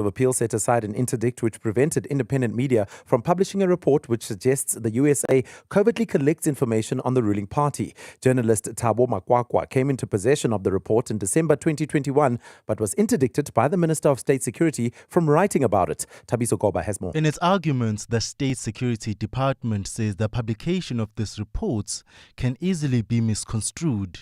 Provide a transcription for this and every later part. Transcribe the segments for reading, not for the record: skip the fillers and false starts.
of Appeal set aside an interdict which prevented independent media from publishing a report which suggests the USA covertly collects information on the ruling party. Journalist Thabo Makwakwa came into possession of the report in December 2021, but was interdicted by the Minister of State Security from writing about it. Thabiso Goba has more. In its arguments, the State Security Department says the publication of these reports can easily be misconstrued.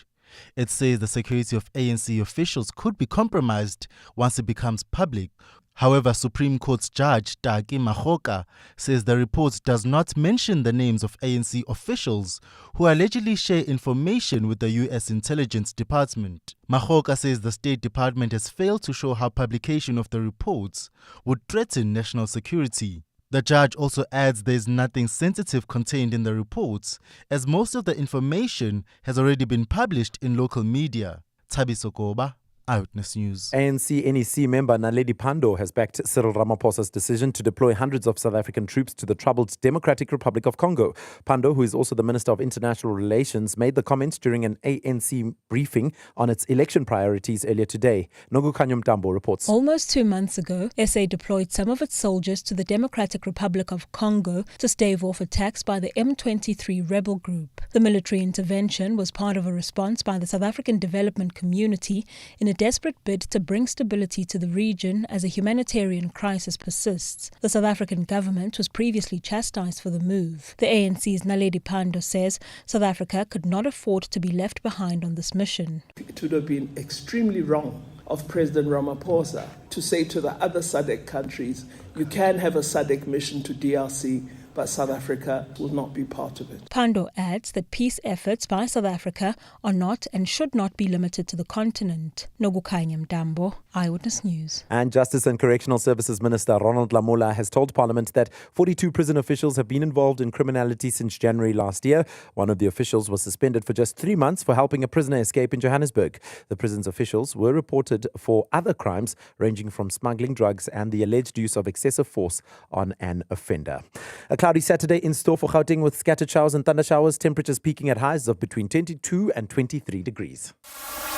It says the security of ANC officials could be compromised once it becomes public. However, Supreme Court Judge Taki Mahoka says the report does not mention the names of ANC officials who allegedly share information with the U.S. Intelligence Department. Mahoka says the State Department has failed to show how publication of the reports would threaten national security. The judge also adds there is nothing sensitive contained in the reports, as most of the information has already been published in local media. Thabiso Goba, Eyewitness News. ANC NEC member Naledi Pandor has backed Cyril Ramaphosa's decision to deploy hundreds of South African troops to the troubled Democratic Republic of Congo. Pandor, who is also the Minister of International Relations, made the comments during an ANC briefing on its election priorities earlier today. Nogukanyum Dambo reports. Almost 2 months ago, SA deployed some of its soldiers to the Democratic Republic of Congo to stave off attacks by the M23 rebel group. The military intervention was part of a response by the South African development community in a desperate bid to bring stability to the region as a humanitarian crisis persists. The South African government was previously chastised for the move. The ANC's Naledi Pandor says South Africa could not afford to be left behind on this mission. It would have been extremely wrong of President Ramaphosa to say to the other SADC countries, you can have a SADC mission to DRC, but South Africa will not be part of it. Pandor adds that peace efforts by South Africa are not and should not be limited to the continent. Nogukanyam Dambo, Eyewitness News. And Justice and Correctional Services Minister Ronald Lamola has told Parliament that 42 prison officials have been involved in criminality since January last year. One of the officials was suspended for just 3 months for helping a prisoner escape in Johannesburg. The prison's officials were reported for other crimes ranging from smuggling drugs and the alleged use of excessive force on an offender. A cloudy Saturday in store for Gauteng with scattered showers and thunder showers, temperatures peaking at highs of between 22 and 23 degrees.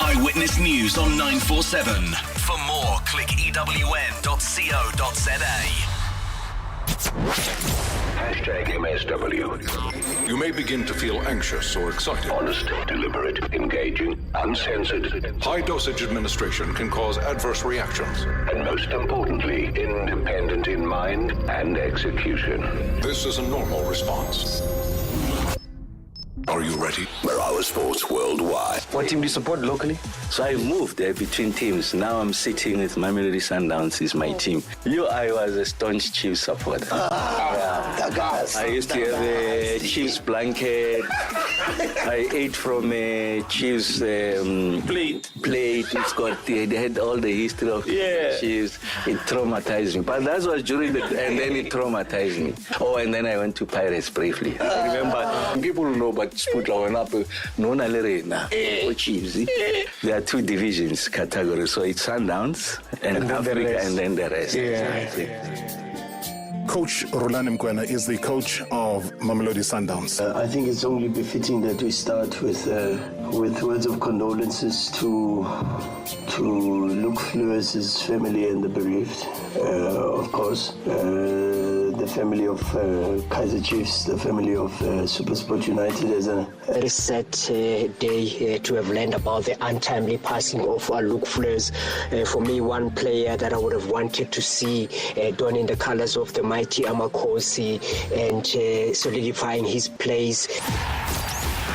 Eyewitness News on 947. For more, click ewn.co.za. #MSW. You may begin to feel anxious or excited. Honest, deliberate, engaging, uncensored. High dosage administration can cause adverse reactions. And most importantly, independent in mind and execution. This is a normal response. Are you ready? Marawa Sports Worldwide. What team do you support locally? So I moved there between teams. Now I'm sitting with Mamelodi Sundowns is my team. I was a staunch Chiefs supporter. I used to have a Chiefs blanket. I ate from a Chiefs plate. It's got they had all the history of Chiefs. It traumatized me. But that was during the and then it traumatized me. Oh, and then I went to Pirates briefly. I remember people know, but Chiefs. There are 2 divisions categories, so it's Sundowns and Africa, and then the rest. Coach Rulani Mkwena is the coach of Mamelodi Sundowns. I think it's only befitting that we start with words of condolences to Luke Fleurs's family and the bereaved, of course. The family of Kaizer Chiefs, the family of Supersport United. As a very sad day to have learned about the untimely passing of Luke Fleurs. For me, one player that I would have wanted to see donning the colours of the mighty Amakosi and solidifying his place.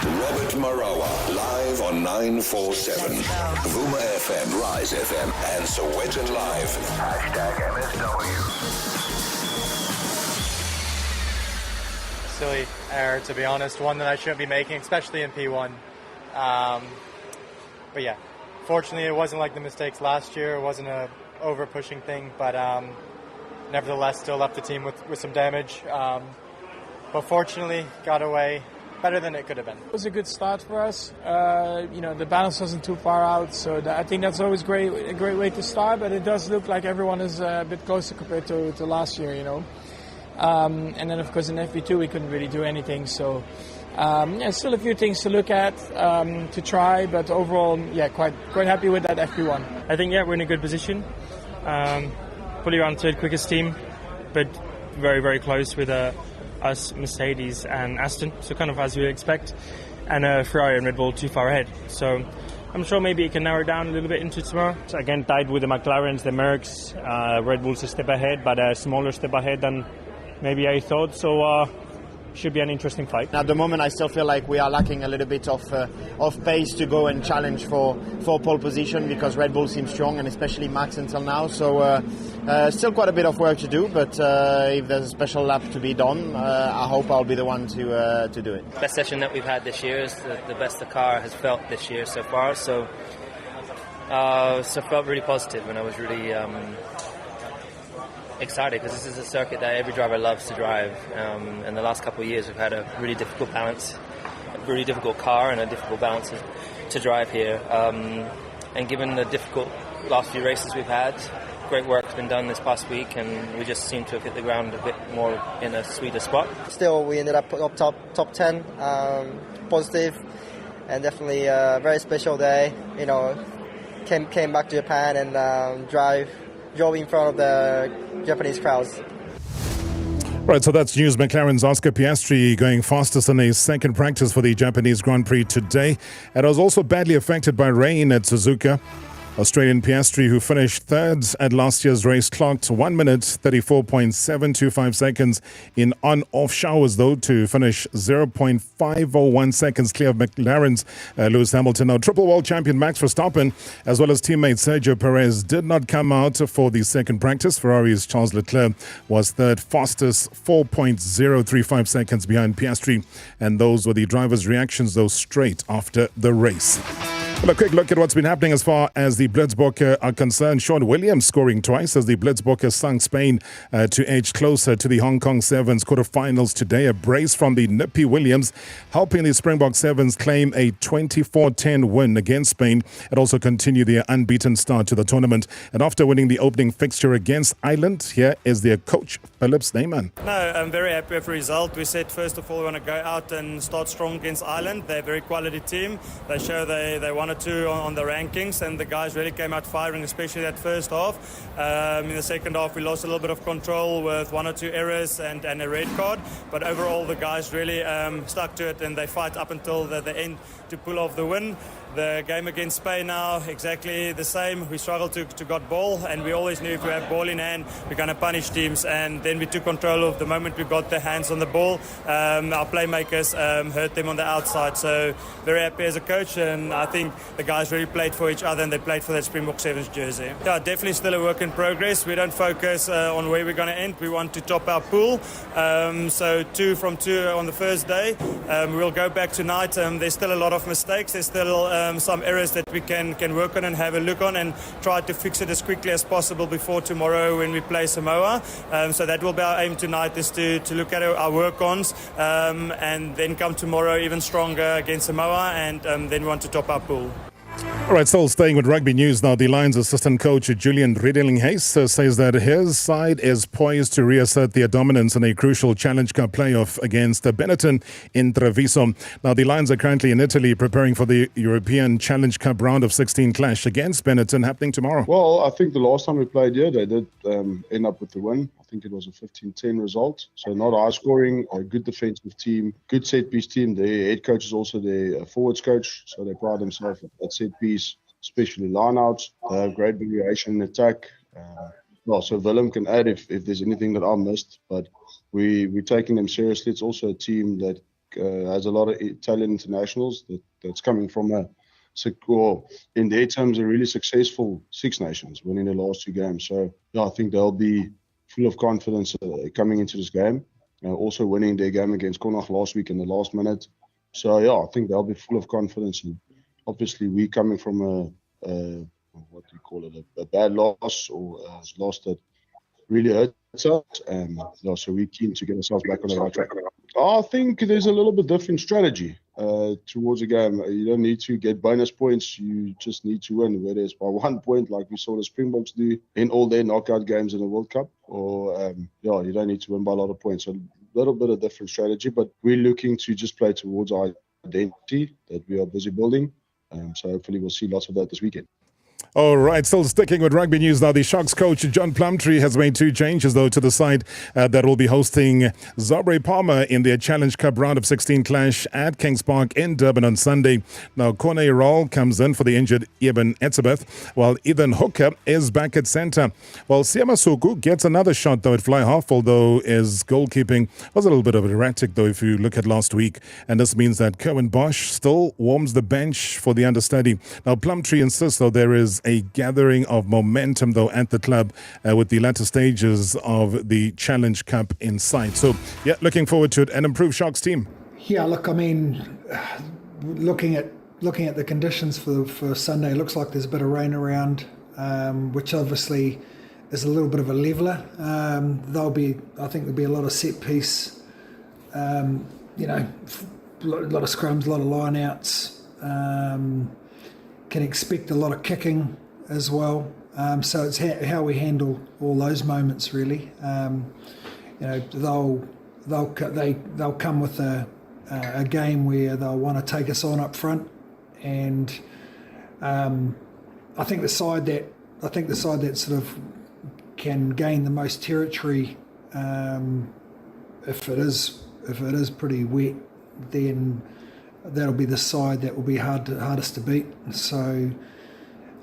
Robert Marawa, live on 947. Vuma FM, Rise FM, and Sowetan Live. #MSW. Silly error, to be honest, one that I shouldn't be making, especially in P1. But yeah, fortunately it wasn't like the mistakes last year. It wasn't a over-pushing thing, but nevertheless still left the team with some damage. But fortunately got away better than it could have been. It was a good start for us. The balance wasn't too far out, so I think that's always a great way to start, but it does look like everyone is a bit closer compared to last year, And then, of course, in FP2 we couldn't really do anything. So, still a few things to look at, to try. But overall, quite happy with that FP1. I think, we're in a good position. probably around third quickest team, but very, very close with us, Mercedes and Aston, so kind of as you would expect, and Ferrari and Red Bull too far ahead. So I'm sure maybe it can narrow down a little bit into tomorrow. So again, tied with the McLarens, the Mercs, Red Bull's a step ahead, but a smaller step ahead than maybe I thought, so should be an interesting fight. At the moment, I still feel like we are lacking a little bit of pace to go and challenge for pole position, because Red Bull seems strong, and especially Max until now. So still quite a bit of work to do, but if there's a special lap to be done, I hope I'll be the one to do it. Best session that we've had this year is the best the car has felt this year so far. So felt really positive, and I was really excited, because this is a circuit that every driver loves to drive. In the last couple of years, we've had a really difficult balance, a really difficult car and a difficult balance to drive here. And given the difficult last few races we've had, great work's been done this past week, and we just seem to have hit the ground a bit more in a sweeter spot. Still, we ended up top 10, positive, and definitely a very special day. You know, came back to Japan and drove in front of the Japanese crowds. Right, so that's news. McLaren's Oscar Piastri going fastest in a second practice for the Japanese Grand Prix today. And was also badly affected by rain at Suzuka. Australian Piastri, who finished third at last year's race, clocked 1 minute 34.725 seconds in on-off showers, though, to finish 0.501 seconds clear of McLaren's Lewis Hamilton. Now, triple world champion Max Verstappen, as well as teammate Sergio Perez, did not come out for the second practice. Ferrari's Charles Leclerc was third, fastest 4.035 seconds behind Piastri. And those were the drivers' reactions, though, straight after the race. Well, a quick look at what's been happening as far as the Blitzbokke are concerned. Sean Williams scoring twice as the Blitzbokke sung Spain to edge closer to the Hong Kong Sevens quarterfinals today. A brace from the Nippy Williams helping the Springbok Sevens claim a 24-10 win against Spain and also continue their unbeaten start to the tournament. And after winning the opening fixture against Ireland, here is their coach, Philip Snyman. No, I'm very happy with the result. We said, first of all, we want to go out and start strong against Ireland. They're a very quality team. They show they wanted to on the rankings, and the guys really came out firing, especially that first half. In the second half, we lost a little bit of control with one or two errors and a red card, but overall the guys really stuck to it, and they fight up until the end to pull off the win. The game against Spain now, exactly the same. We struggled to get ball, and we always knew if we have ball in hand, we're going to punish teams, and then we took control of the moment we got the hands on the ball. Our playmakers hurt them on the outside, so very happy as a coach, and I think the guys really played for each other, and they played for that Springbok Sevens jersey. Yeah, definitely still a work in progress. We don't focus on where we're going to end. We want to top our pool. So 2 from 2 on the first day. We'll go back tonight. There's still a lot of mistakes. There's still some errors that we can work on and have a look on, and try to fix it as quickly as possible before tomorrow when we play Samoa. So that will be our aim tonight, is to look at our work-ons and then come tomorrow even stronger against Samoa, and then we want to top our pool. All right, still staying with rugby news now. The Lions assistant coach Julian Riedeling-Hayes says that his side is poised to reassert their dominance in a crucial Challenge Cup playoff against Benetton in Treviso. Now, the Lions are currently in Italy preparing for the European Challenge Cup round of 16 clash against Benetton happening tomorrow. Well, I think the last time we played here, they did end up with the win. I think it was a 15-10 result. So not high scoring, a good defensive team, good set piece team. The head coach is also the forwards coach, so they pride themselves at set piece, especially lineouts. They have great variation in attack. So Willem can add if there's anything that I missed, but we're taking them seriously. It's also a team that has a lot of Italian internationals that's coming from in their terms, a really successful Six Nations, winning the last 2 games. So yeah, I think they'll be full of confidence coming into this game. Also winning their game against Connacht last week in the last minute. So yeah, I think they'll be full of confidence. And obviously, we coming from a bad loss, or a loss that really hurts us. So we're keen to get ourselves back on the right track. I think there's a little bit different strategy towards a game. You don't need to get bonus points. You just need to win, whether it's by 1 point, like we saw the Springboks do in all their knockout games in the World Cup, or you don't need to win by a lot of points. So a little bit of different strategy, but we're looking to just play towards our identity that we are busy building. So hopefully we'll see lots of that this weekend. All right, still sticking with rugby news now. The Sharks coach John Plumtree has made 2 changes, though, to the side that will be hosting Rugby Palmer in their Challenge Cup round of 16 clash at Kings Park in Durban on Sunday. Now, Corne Roll comes in for the injured Eben Etzebeth, while Ethan Hooker is back at centre. While Siamasuku gets another shot, though, at fly half, although his goalkeeping was a little bit of erratic, though, if you look at last week. And this means that Kerwin Bosch still warms the bench for the understudy. Now, Plumtree insists, though, there is a gathering of momentum, though, at the club with the latter stages of the Challenge Cup in sight. So, yeah, looking forward to it. An improved Sharks team. Yeah, look, I mean, looking at the conditions for Sunday, it looks like there's a bit of rain around, which obviously is a little bit of a leveller. I think there'll be a lot of set piece, a lot of scrums, a lot of line outs. Can expect a lot of kicking as well. So it's how we handle all those moments, really. They'll come with a game where they'll want to take us on up front, and I think the side that sort of can gain the most territory, if it is pretty wet, then that'll be the side that will be hardest to beat. So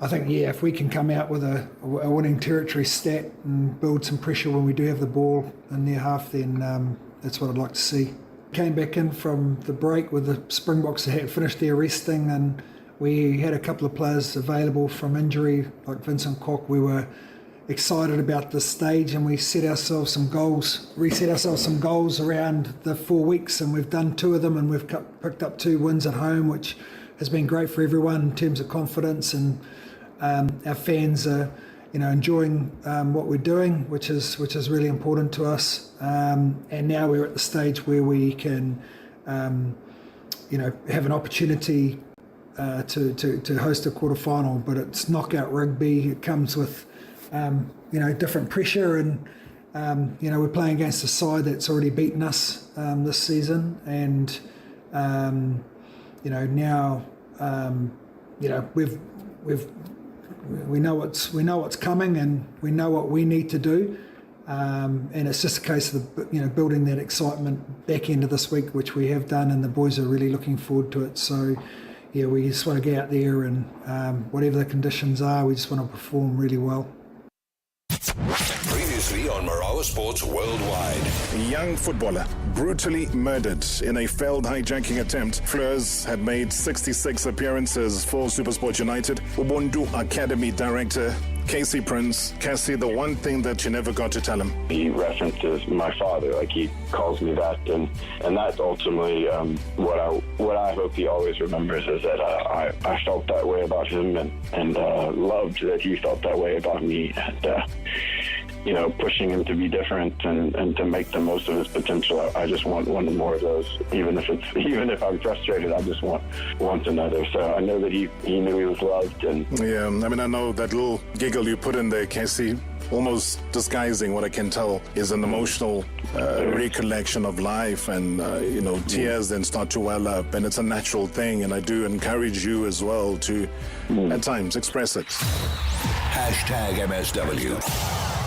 I think, if we can come out with a winning territory stat and build some pressure when we do have the ball in their half, then that's what I'd like to see. Came back in from the break with the Springboks that had finished their resting, and we had a couple of players available from injury, like Vincent Koch. We were excited about this stage, and we reset ourselves some goals around the 4 weeks, and we've done 2 of them, and we've picked up 2 wins at home, which has been great for everyone in terms of confidence, and our fans are enjoying what we're doing, which is really important to us, and now we're at the stage where we can have an opportunity to host a quarter-final, but it's knockout rugby. It comes with different pressure, and we're playing against a side that's already beaten us this season, and now we know what's coming, and we know what we need to do, and it's just a case of building that excitement back into this week, which we have done, and the boys are really looking forward to it. So we just want to get out there, and whatever the conditions are, we just want to perform really well. Previously on Marawa Sports Worldwide. A young footballer brutally murdered in a failed hijacking attempt. Fleurs had made 66 appearances for SuperSport United. Ubuntu Academy Director Casey Prince. Cassie, the one thing that you never got to tell him. He references my father, like he calls me that, and that's ultimately what I hope he always remembers, is that I felt that way about him, and loved that he felt that way about me, and pushing him to be different and to make the most of his potential. I just want one more of those. Even if I'm frustrated, I just want another. So I know that he knew he was loved. And yeah, I mean, I know that little giggle you put in there, Casey, almost disguising what I can tell is an emotional recollection of life, and tears then start to well up, and it's a natural thing, and I do encourage you as well to at times express it. #MSW.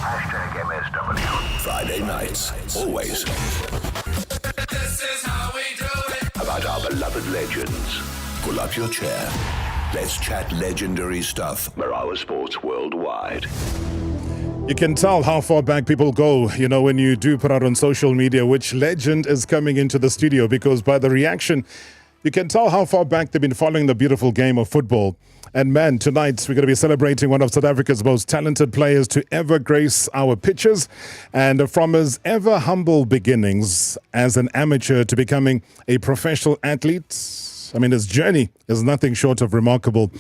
#MSW. Friday nights, always. This is how we do it. About our beloved legends. Pull up your chair. Let's chat legendary stuff. Marawa Sports Worldwide. You can tell how far back people go, when you do put out on social media which legend is coming into the studio, because by the reaction, you can tell how far back they've been following the beautiful game of football. And man, tonight we're going to be celebrating one of South Africa's most talented players to ever grace our pitches. And from his ever humble beginnings as an amateur to becoming a professional athlete, I mean, his journey is nothing short of remarkable.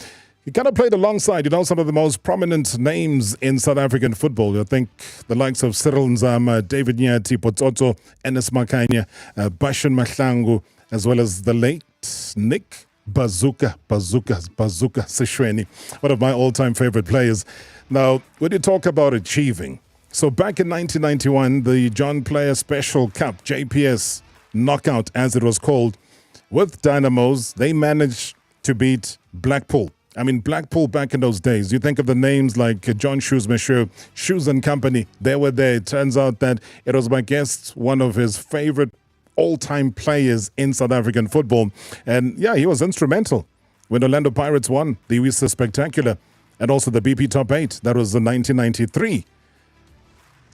He kind of played alongside, some of the most prominent names in South African football. I think the likes of Cyril Nzama, David Nyati, Potsotso, Enes Makanya, Bashan Mahlangu, as well as the late Nick Bazooka Sishweni, one of my all-time favorite players. Now, when you talk about achieving, so back in 1991, the John Player Special Cup, JPS knockout as it was called, with Dynamos, they managed to beat Blackpool I mean, Blackpool back in those days, you think of the names like John Shoes Shoes and Company. They were there. It turns out that it was, my guest, one of his favorite all-time players in South African football. And yeah, he was instrumental when Orlando Pirates won the Easter Spectacular and also the BP Top 8. That was in 1993.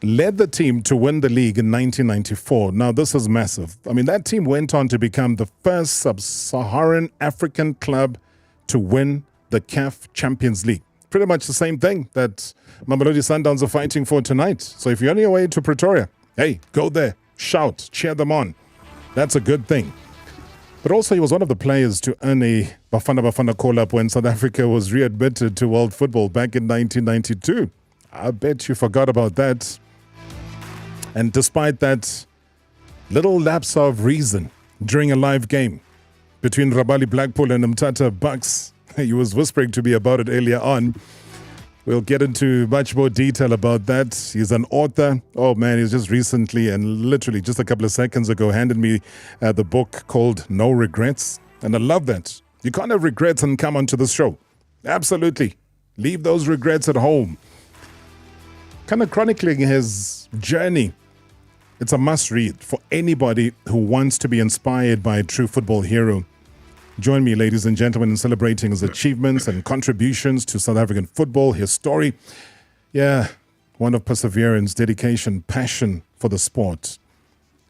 Led the team to win the league in 1994. Now, this is massive. I mean, that team went on to become the first sub-Saharan African club to win the CAF Champions League. Pretty much the same thing that Mamelodi Sundowns are fighting for tonight. So if you're on your way to Pretoria, hey, go there, shout, cheer them on. That's a good thing. But also, he was one of the players to earn a Bafana call-up when South Africa was readmitted to world football back in 1992. I bet you forgot about that. And despite that little lapse of reason during a live game between Rabali Blackpool and Mthatha Bucks, he was whispering to me about it earlier on. We'll get into much more detail about that. He's an author. Oh man, he's just recently and literally just a couple of seconds ago handed me the book called No Regrets. And I love that. You can't have regrets and come onto the show. Absolutely. Leave those regrets at home. Kind of chronicling his journey. It's a must read for anybody who wants to be inspired by a true football hero. Join me, ladies and gentlemen, in celebrating his achievements and contributions to South African football, his story. Yeah, one of perseverance, dedication, passion for the sport.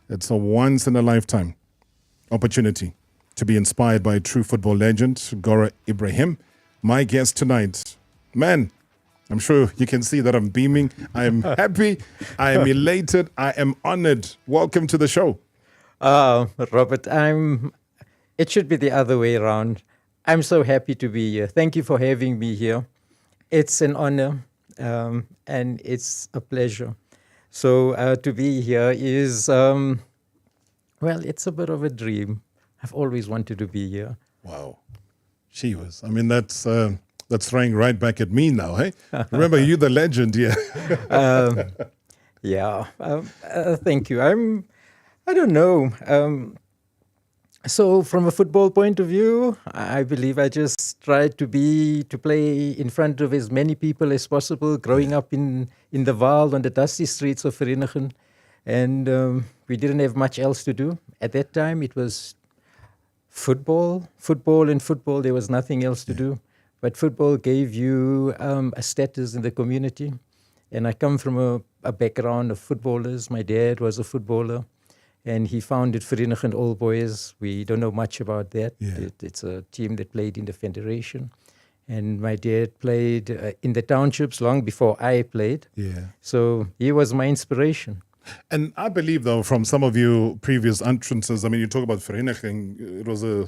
It's a once-in-a-lifetime opportunity to be inspired by a true football legend, Gora Ebrahim. My guest tonight. Man, I'm sure you can see that I'm beaming. I am happy. I am elated. I am honored. Welcome to the show. Robert, it should be the other way around. I'm so happy to be here. Thank you for having me here. It's an honor and it's a pleasure. So to be here is, well, it's a bit of a dream. I've always wanted to be here. Wow. She was. I mean, that's throwing right back at me now, hey? Remember, you the legend here. Yeah. Thank you. I don't know. So from a football point of view, I believe I just tried to play in front of as many people as possible, growing up in the Vaal on the dusty streets of Vereeniging. And we didn't have much else to do. At that time, it was football. There was nothing else to do. But football gave you a status in the community. And I come from a background of footballers. My dad was a footballer. And he founded Vereeniging All Boys. We don't know much about that. Yeah. It's a team that played in the federation. And my dad played in the townships long before I played. Yeah. So he was my inspiration. And I believe, though, from some of your previous entrances, I mean, you talk about Vereeniging, it was a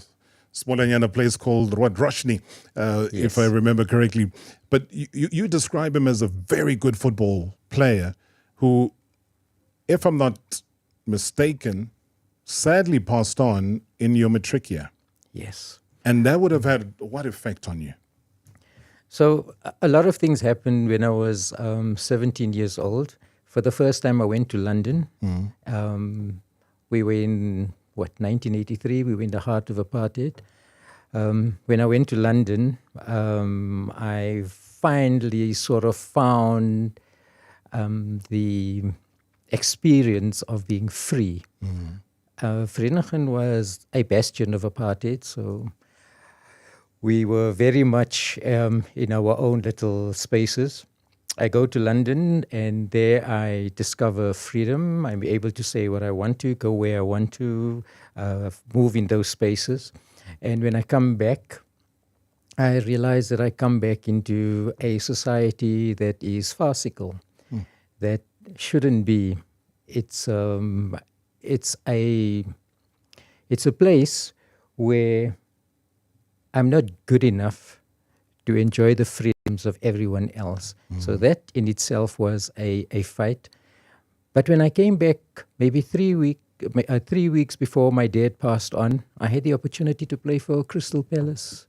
small place called Roshni, yes, if I remember correctly. But you describe him as a very good football player who, if I'm not mistaken, sadly passed on in your matric year. Yes. And that would have had what effect on you? So a lot of things happened when I was 17 years old. For the first time, I went to London. We were in, 1983? We were in the heart of apartheid. When I went to London, I finally sort of found the experience of being free. Vereeniging was a bastion of apartheid, so we were very much in our own little spaces. I go to London and there I discover freedom. I'm able to say what I want to, go where I want to, move in those spaces. And when I come back, I realize that I come back into a society that is farcical, that shouldn't be. It's a place where I'm not good enough to enjoy the freedoms of everyone else. So that in itself was a fight. But when I came back, maybe 3 weeks before my dad passed on, I had the opportunity to play for Crystal Palace.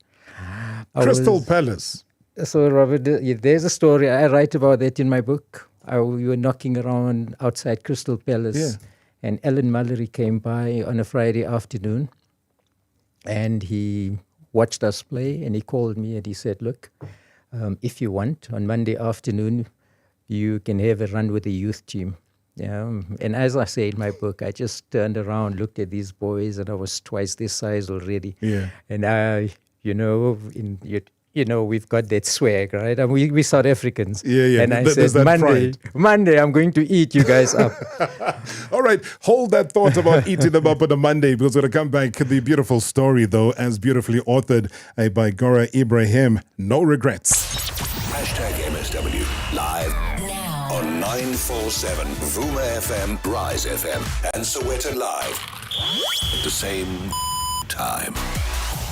Palace. So, Robert, there's a story. I write about that in my book. We were knocking around outside Crystal Palace, and Alan Mallory came by on a Friday afternoon, and he watched us play, and he called me and he said, look, if you want, on Monday afternoon, you can have a run with the youth team. And as I say in my book, I just turned around, looked at these boys, and I was twice this size already. Yeah. And we've got that swag, right? And we South Africans. Yeah. And I said, Monday, I'm going to eat you guys up. All right, hold that thought about eating them up on a Monday, because we're going to come back to the beautiful story, though, as beautifully authored by Gora Ebrahim. No regrets. #MSW live now on 947 Vuma FM, Rise FM, and Soweto Live at the same time.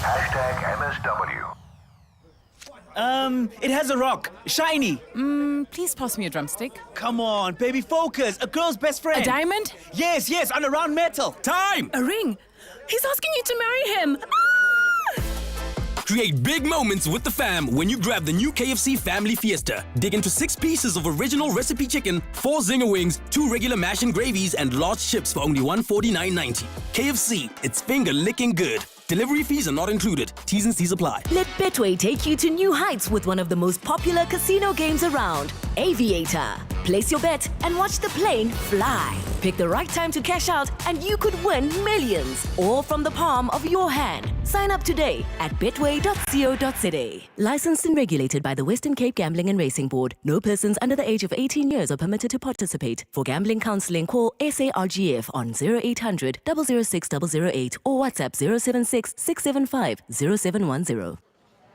#MSW. It has a rock. Shiny. Please pass me a drumstick. Come on, baby, focus. A girl's best friend. A diamond? Yes, on a round metal. Time! A ring? He's asking you to marry him. Create big moments with the fam when you grab the new KFC Family Fiesta. Dig into 6 pieces of original recipe chicken, 4 zinger wings, 2 regular mash and gravies, and large chips for only $149.90. KFC, it's finger-licking good. Delivery fees are not included. T's and C's apply. Let Betway take you to new heights with one of the most popular casino games around, Aviator. Place your bet and watch the plane fly. Pick the right time to cash out and you could win millions, all from the palm of your hand. Sign up today at betway.co.za. Licensed and regulated by the Western Cape Gambling and Racing Board. No persons under the age of 18 years are permitted to participate. For gambling counseling, call SARGF on 0800 006 008 or WhatsApp 076 675 0710.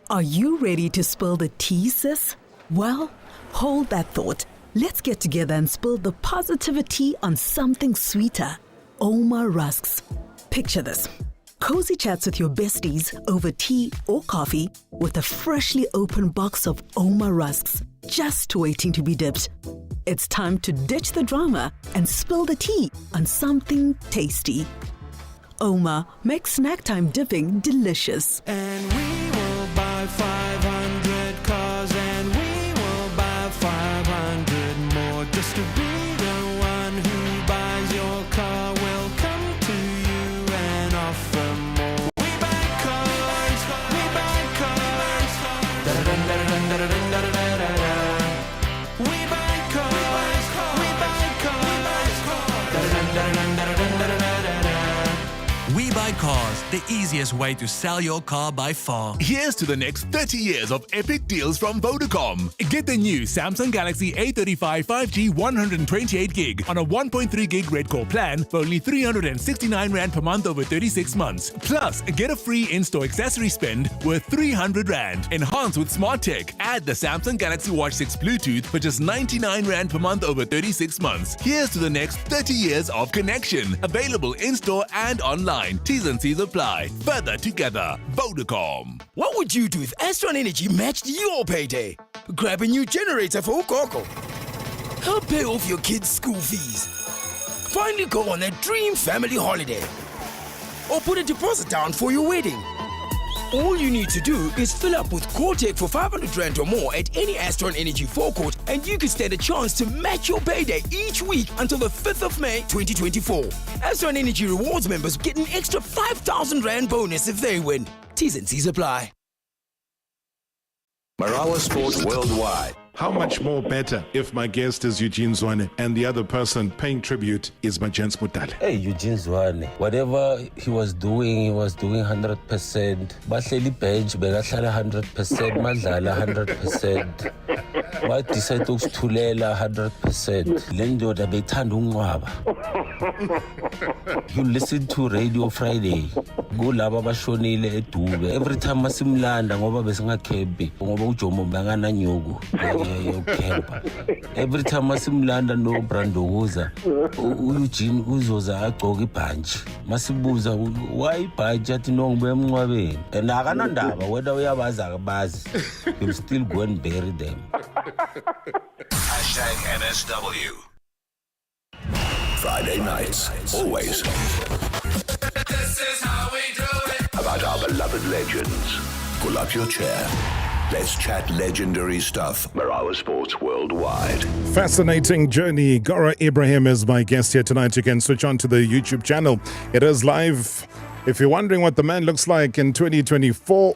Are you ready to spill the tea, sis? Well, hold that thought. Let's get together and spill the positivity on something sweeter. Oma Rusks. Picture this. Cozy chats with your besties over tea or coffee with a freshly opened box of Oma Rusks just waiting to be dipped. It's time to ditch the drama and spill the tea on something tasty. Oma makes snack time dipping delicious. And we will buy 500 cars and we will buy 500 more. Just to be the one who buys your car, will come to you and offer more. We buy cars, we buy cars. Da-da-dun-da-da-dun-da-da-dun-da-da-da. We buy cars, we buy cars. Da-da-dun-da-da-dun-da-da-dun-da-da-da. We Buy Cars, the easiest way to sell your car by far. Here's to the next 30 years of epic deals from Vodacom. Get the new Samsung Galaxy A35 5G 128 gig on a 1.3 gig Red Core plan for only 369 Rand per month over 36 months. Plus, get a free in-store accessory spend worth 300 Rand. Enhance with smart tech. Add the Samsung Galaxy Watch 6 Bluetooth for just 99 Rand per month over 36 months. Here's to the next 30 years of connection. Available in-store and online. T's and C's apply. Further together. Vodacom. What would you do if Astron Energy matched your payday? Grab a new generator for Ukoko. Help pay off your kids' school fees. Finally go on a dream family holiday. Or put a deposit down for your wedding. All you need to do is fill up with Cortec for 500 Rand or more at any Astron Energy forecourt, and you can stand a chance to match your payday each week until the 5th of May 2024. Astron Energy Rewards members get an extra 5,000 Rand bonus if they win. T's and C's apply. Marawa Sports Worldwide. How much more better if my guest is Eugene Zwane and the other person paying tribute is Majens Mutale? Hey, Eugene Zwane. Whatever he was doing 100%. Bahleli bench, bekahlala 100%, madlala 100%. Decide ukusithulela 100%. Le ndoda bethanda ukunqwaba. You listen to Radio Friday. Kulaba abashonile eDube. Every time masimlanda ngoba besingakhempi ngoba uJomo bangananyuku. Every time masimlanda no Brandoguza, Eugene uzoza agcoka ibhanji. Masibuza why ibhanji athi no ngibe emncwabeni. And akanandaba whether uyabazi akabazi. You'll still go and bury them. #MSW. Friday nights, always. This is how we do it. About our beloved legends. Pull up your chair. Let's chat legendary stuff. Marawa Sports Worldwide. Fascinating journey. Gora Ebrahim is my guest here tonight. You can switch on to the YouTube channel. It is live If you're wondering what the man looks like in 2024,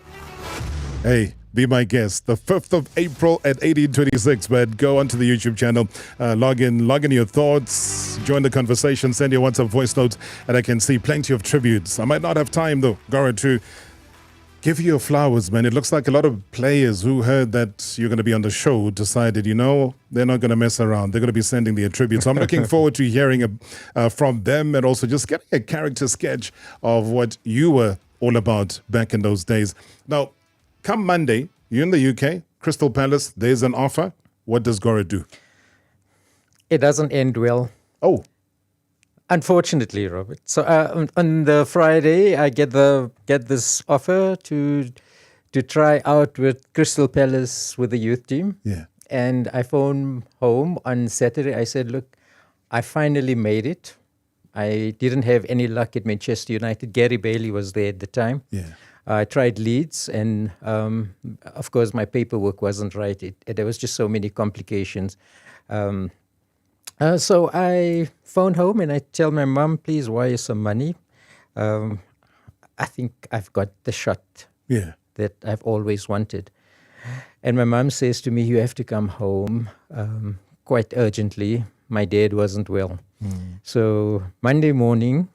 hey, be my guest. The 5th of April at 18:26. But go onto the YouTube channel, log in your thoughts, join the conversation, send your WhatsApp voice notes, and I can see plenty of tributes. I might not have time though, Gora, to give you your flowers, man. It looks like a lot of players who heard that you're going to be on the show decided, they're not going to mess around. They're going to be sending their tribute. So I'm looking forward to hearing from them and also just getting a character sketch of what you were all about back in those days. Now, come Monday, you're in the UK, Crystal Palace, there's an offer. What does Gora do? It doesn't end well. Oh. Unfortunately, Robert. So on the Friday, I get this offer to try out with Crystal Palace with the youth team. Yeah. And I phoned home on Saturday. I said, look, I finally made it. I didn't have any luck at Manchester United. Gary Bailey was there at the time. Yeah. I tried Leeds, and of course my paperwork wasn't right. There was just so many complications. So I phone home and I tell my mom, please wire some money. I think I've got the shot that I've always wanted. And my mom says to me, you have to come home quite urgently. My dad wasn't well. So Monday morning,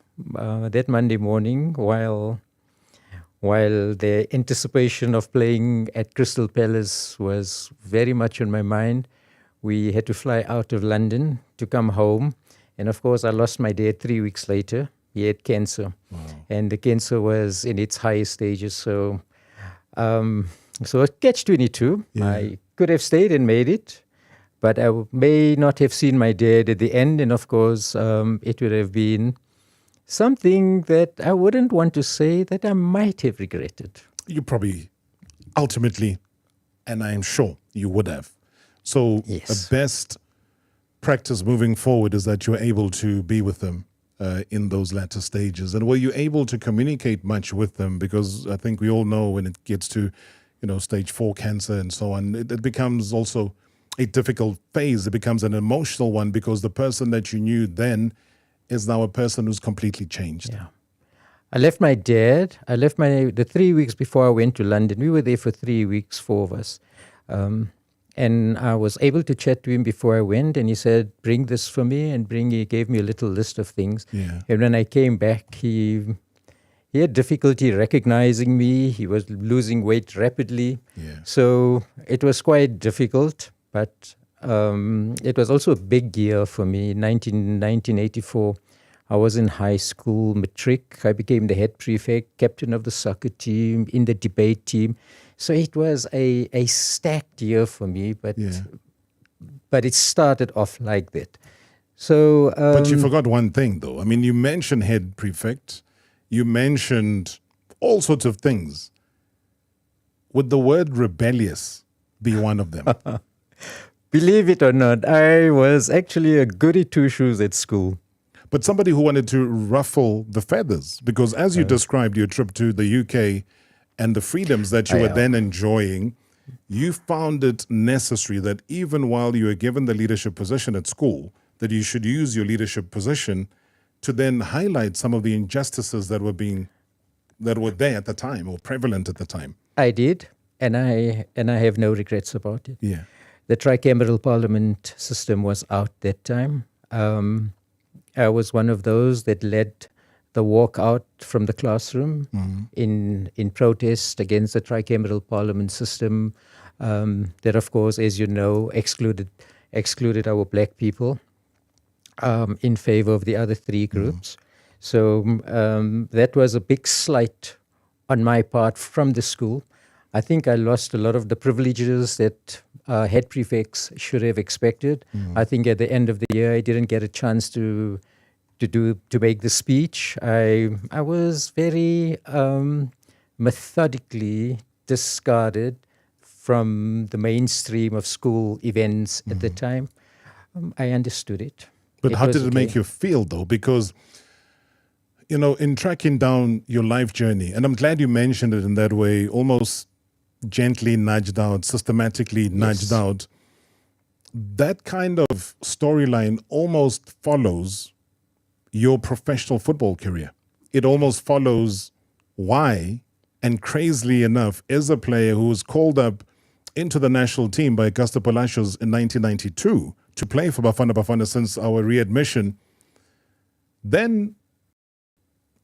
while the anticipation of playing at Crystal Palace was very much on my mind, we had to fly out of London to come home. And of course, I lost my dad 3 weeks later. He had cancer. Wow. And the cancer was in its highest stages. So catch-22. Yeah. I could have stayed and made it, but I may not have seen my dad at the end. And of course, it would have been something that I wouldn't want to say that I might have regretted. You probably, ultimately, and I'm sure you would have. So the best practice moving forward is that you're able to be with them in those latter stages. And were you able to communicate much with them? Because I think we all know when it gets to, stage 4 cancer and so on, it becomes also a difficult phase. It becomes an emotional one because the person that you knew then is now a person who's completely changed. Yeah. I left my dad. The 3 weeks before I went to London. We were there for 3 weeks, 4 of us. And I was able to chat to him before I went, and he said, bring this for me, and he gave me a little list of things. Yeah. And when I came back, he had difficulty recognizing me. He was losing weight rapidly. Yeah. So it was quite difficult, but it was also a big year for me. In 1984, I was in high school, matric. I became the head prefect, captain of the soccer team, in the debate team. So it was a stacked year for me, but it started off like that. So, but you forgot one thing, though. I mean, you mentioned head prefect. You mentioned all sorts of things. Would the word rebellious be one of them? Believe it or not, I was actually a goody two-shoes at school. But somebody who wanted to ruffle the feathers, because as you described your trip to the UK and the freedoms that you were then enjoying, you found it necessary that even while you were given the leadership position at school, that you should use your leadership position to then highlight some of the injustices that were there at the time or prevalent at the time. I did, and I have no regrets about it. Yeah. The tricameral parliament system was out that time. I was one of those that led the walk out from the classroom in protest against the tricameral parliament system that, of course, as you know, excluded our black people in favor of the other 3 groups. So that was a big slight on my part from the school. I think I lost a lot of the privileges that head prefects should have expected. I think at the end of the year, I didn't get a chance to make the speech. I was very methodically discarded from the mainstream of school events at the time. I understood it. But how did it make you feel, though? Because, in tracking down your life journey, and I'm glad you mentioned it in that way, almost gently nudged out, systematically nudged out, that kind of storyline almost follows your professional football career. it almost follows why, and crazily enough, is a player who was called up into the national team by Augusto Palacios in 1992 to play for Bafana Bafana since our readmission, then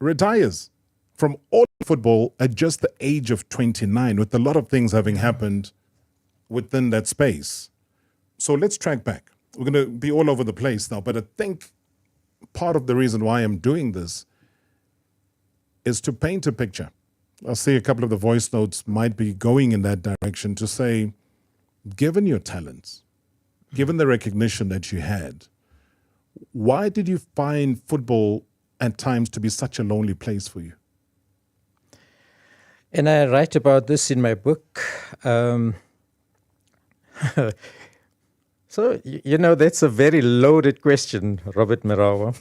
retires from all football at just the age of 29, with a lot of things having happened within that space. So let's track back. We're going to be all over the place now, but I think part of the reason why I'm doing this is to paint a picture. I'll say a couple of the voice notes might be going in that direction to say, given your talents, given the recognition that you had, why did you find football at times to be such a lonely place for you? And I write about this in my book. So, that's a very loaded question, Robert Marawa.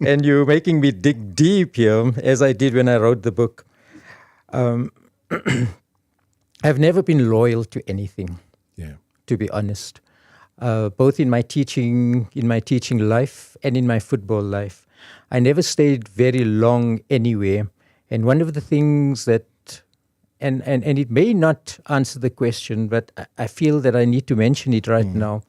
And you're making me dig deep here, as I did when I wrote the book. I've never been loyal to anything, to be honest, both in my teaching life and in my football life. I never stayed very long anywhere. And one of the things that, and it may not answer the question, but I feel that I need to mention it right now.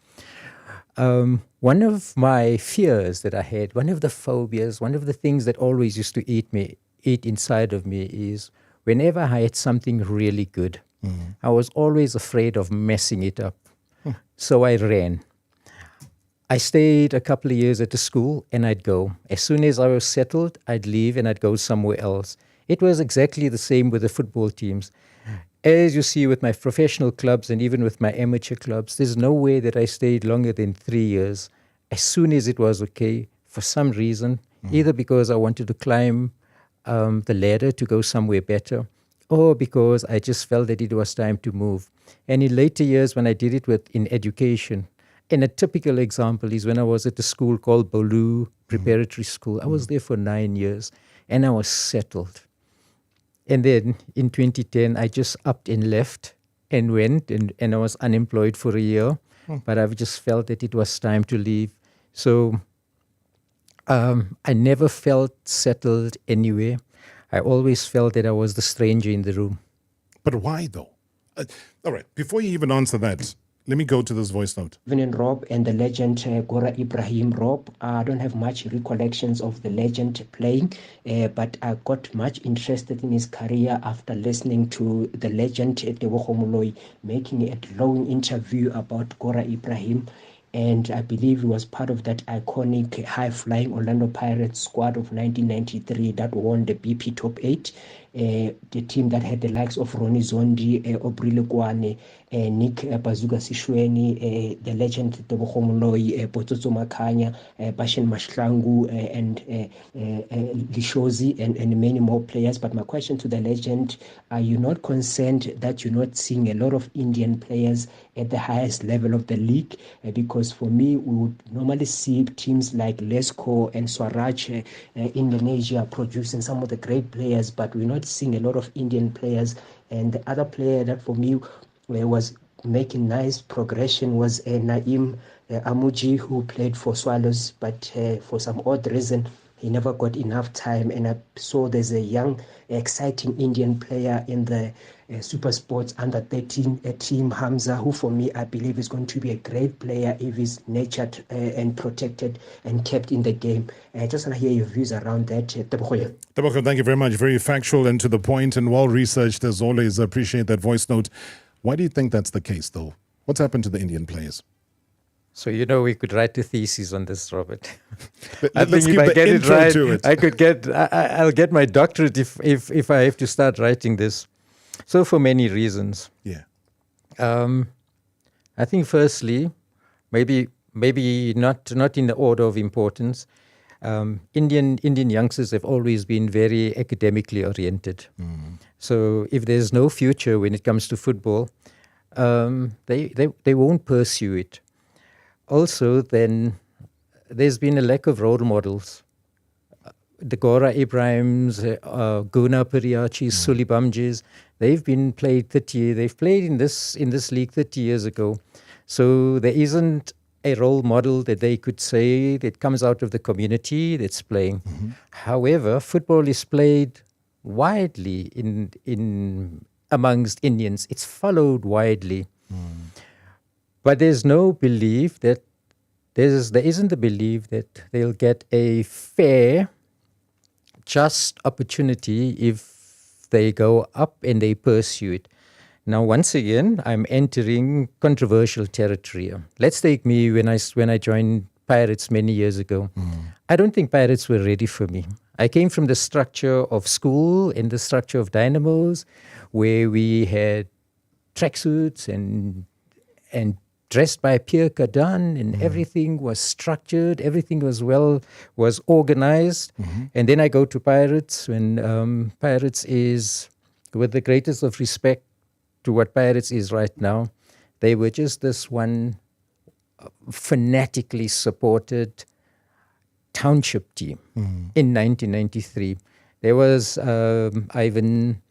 One of my fears that I had, one of the phobias, one of the things that always used to eat inside of me is whenever I had something really good, I was always afraid of messing it up. So I ran. I stayed a couple of years at the school and I'd go. As soon as I was settled, I'd leave and I'd go somewhere else. It was exactly the same with the football teams. As you see with my professional clubs and even with my amateur clubs, there's no way that I stayed longer than 3 years. As soon as it was okay, for some reason, either because I wanted to climb the ladder to go somewhere better, or because I just felt that it was time to move. And in later years, when I did it in education, and a typical example is when I was at a school called Bolu Preparatory School. I was there for 9 years, and I was settled. And then in 2010, I just upped and left and went, and I was unemployed for a year. But I've just felt that it was time to leave. So I never felt settled anywhere. I always felt that I was the stranger in the room. But why though? All right, before you even answer that, let me go to this voice note. Even Rob and the legend Gora Ebrahim. Rob, I don't have much recollections of the legend playing, but I got much interested in his career after listening to the legend Tebogo Moloi making a glowing interview about Gora Ebrahim. And I believe he was part of that iconic high-flying Orlando Pirates squad of 1993 that won the BP Top 8. The team that had the likes of Ronnie Zondi, Obrile Kwane, Nick Bazuka Sishweni, the legend Tebogo Moloi, Potsotso Makanya, Bashen Mashlangu, and Lishozi, and many more players. But my question to the legend, are you not concerned that you're not seeing a lot of Indian players at the highest level of the league? Because for me, we would normally see teams like Lesco and Swaraj in Indonesia producing some of the great players, but we're not seeing a lot of Indian players. And the other player that for me was making nice progression was Naeem Amuji, who played for Swallows, but for some odd reason, he never got enough time. And I saw there's a young, exciting Indian player in the Super Sports under 13 team, Hamza, who for me, I believe is going to be a great player if he's nurtured and protected and kept in the game. I just want to hear your views around that. Tebogo, thank you very much. Very factual and to the point and well-researched as always. I appreciate that voice note. Why do you think that's the case, though? What's happened to the Indian players? So, we could write a thesis on this, Robert. I think if I get it right, I'll get my doctorate if I have to start writing this. So for many reasons. Yeah. I think firstly, maybe not in the order of importance. Indian youngsters have always been very academically oriented. So if there's no future when it comes to football, they won't pursue it. Also, then there's been a lack of role models. The Gora Ebrahims, Guna Periachis, Sulibamjis, they've played in this league 30 years ago. So there isn't a role model that they could say that comes out of the community that's playing. However, football is played widely in amongst Indians. It's followed widely. But there's no belief that there isn't the belief that they'll get a fair, just opportunity if they go up and they pursue it. Now, once again, I'm entering controversial territory. Let's take me when I joined Pirates many years ago. I don't think Pirates were ready for me. I came from the structure of school and the structure of Dynamos, where we had tracksuits and dressed by Pierre Cardin, and everything was structured, everything was organized. And then I go to Pirates, when Pirates is, with the greatest of respect to what Pirates is right now, they were just this one fanatically supported township team in 1993. There was Ivan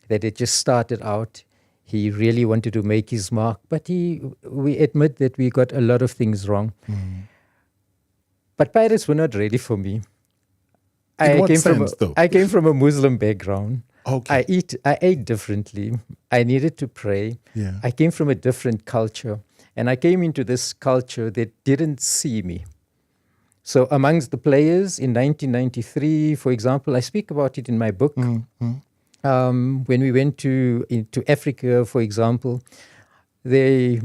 that had just started out. He really wanted to make his mark, but we admit that we got a lot of things wrong. But Pirates were not ready for me. I came from a Muslim background. Okay. I ate differently. I needed to pray. Yeah. I came from a different culture, and I came into this culture that didn't see me. So amongst the players in 1993, for example, I speak about it in my book. When we went into Africa, for example, there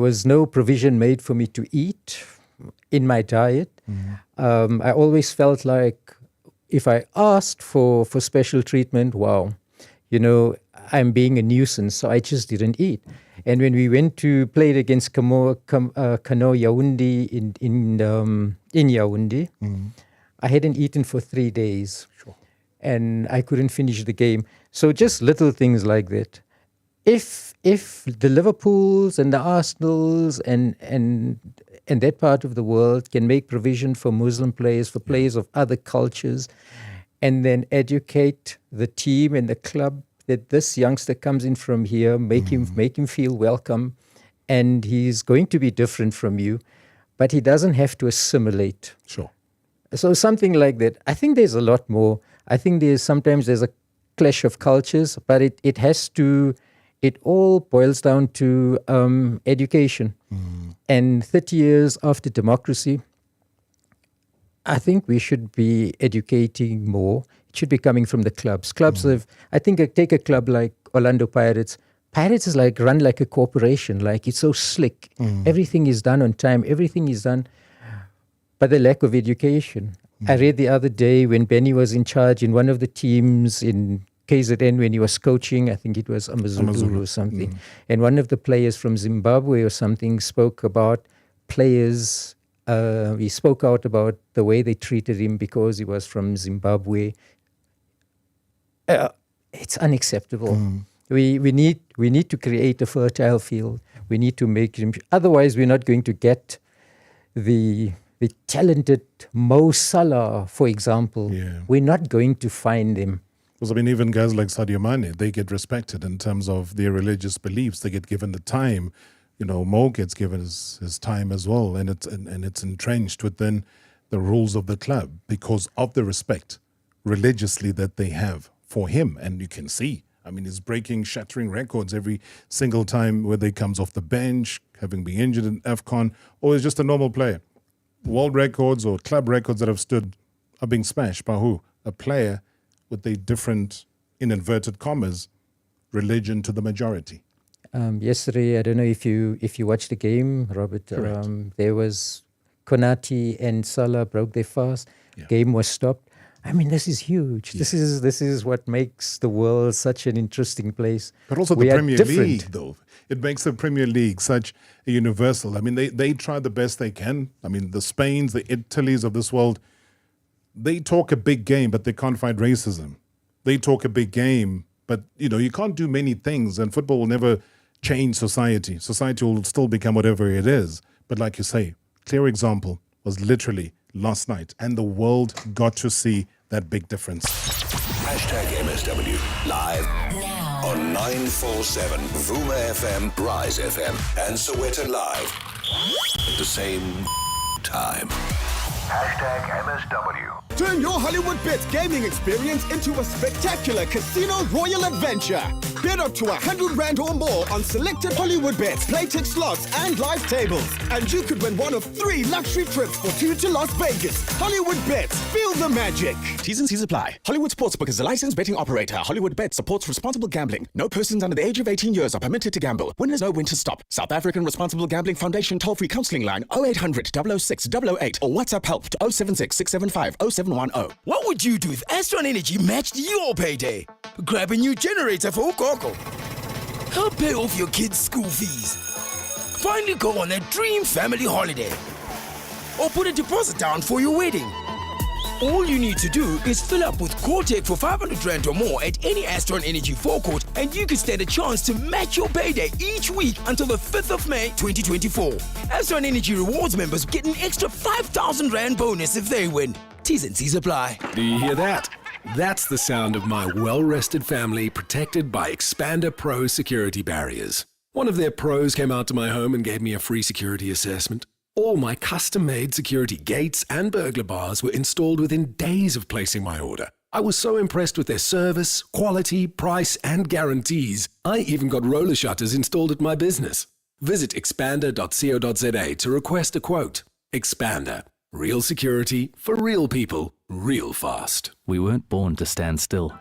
was no provision made for me to eat in my diet. I always felt like if I asked for special treatment, wow, I'm being a nuisance, so I just didn't eat. And when we went to play against Kano Yaoundé in Yaoundé, I hadn't eaten for 3 days. And I couldn't finish the game. So just little things like that. If the Liverpools and the Arsenals and that part of the world can make provision for Muslim players, for players of other cultures, and then educate the team and the club that this youngster comes in from here, make him feel welcome, and he's going to be different from you, but he doesn't have to assimilate. Sure. So something like that. I think there's a lot more. I think sometimes there's a clash of cultures, but it all boils down to education. And 30 years after democracy, I think we should be educating more. It should be coming from the clubs. Take a club like Orlando Pirates. Pirates is run like a corporation, it's so slick. Everything is done on time, everything is done, but the lack of education. I read the other day when Benny was in charge in one of the teams in KZN when he was coaching, I think it was Amazulu or something, and one of the players from Zimbabwe or something spoke about players, he spoke out about the way they treated him because he was from Zimbabwe. It's unacceptable. We need to create a fertile field. We need to make him, otherwise we're not going to get the talented Mo Salah, for example. We're not going to find them. Because even guys like Sadio Mane, they get respected in terms of their religious beliefs. They get given the time. Mo gets given his time as well, and it's entrenched within the rules of the club because of the respect religiously that they have for him. And you can see, he's shattering records every single time, whether he comes off the bench, having been injured in AFCON, or he's just a normal player. World records or club records that have stood are being smashed by who? A player with a different, in inverted commas, religion to the majority. Yesterday, I don't know if you watched the game, Robert. There was Konate and Salah broke their fast. Game was stopped. This is huge. This is what makes the world such an interesting place. But also the Premier League, though. It makes the Premier League such a universal. They try the best they can. The Spains, the Italys of this world, they talk a big game, but they can't fight racism. They talk a big game, but you can't do many things, and football will never change society. Society will still become whatever it is. But like you say, clear example was literally last night, and the world got to see that big difference. #MSW live now on 947 Vuma FM, Rise FM, and Soweto Live. at the same time. #MSW. Turn your Hollywood Bets gaming experience into a spectacular casino royal adventure. Bet up to 100 Rand or more on selected Hollywood Bets, playtech slots, and live tables. And you could win one of 3 luxury trips for 2 to Las Vegas. Hollywood Bets, feel the magic. T's and C's apply. Hollywood Sportsbook is a licensed betting operator. Hollywood Bets supports responsible gambling. No persons under the age of 18 years are permitted to gamble. Winners know when to stop. South African Responsible Gambling Foundation toll-free counselling line 0800 006 008 or WhatsApp help to 076 675 0710. What would you do if Astron Energy matched your payday? Grab a new generator for Ukoko. Help pay off your kids' school fees. Finally go on that dream family holiday. Or put a deposit down for your wedding. All you need to do is fill up with Cortec for 500 Rand or more at any Astron Energy forecourt, and you can stand a chance to match your payday each week until the 5th of May 2024. Astron Energy Rewards members get an extra 5,000 Rand bonus if they win. T's and C's apply. Do you hear that? That's the sound of my well-rested family protected by Expander Pro security barriers. One of their pros came out to my home and gave me a free security assessment. All my custom-made security gates and burglar bars were installed within days of placing my order. I was so impressed with their service, quality, price, and guarantees. I even got roller shutters installed at my business. Visit expander.co.za to request a quote. Expander. Real security for real people, real fast. We weren't born to stand still.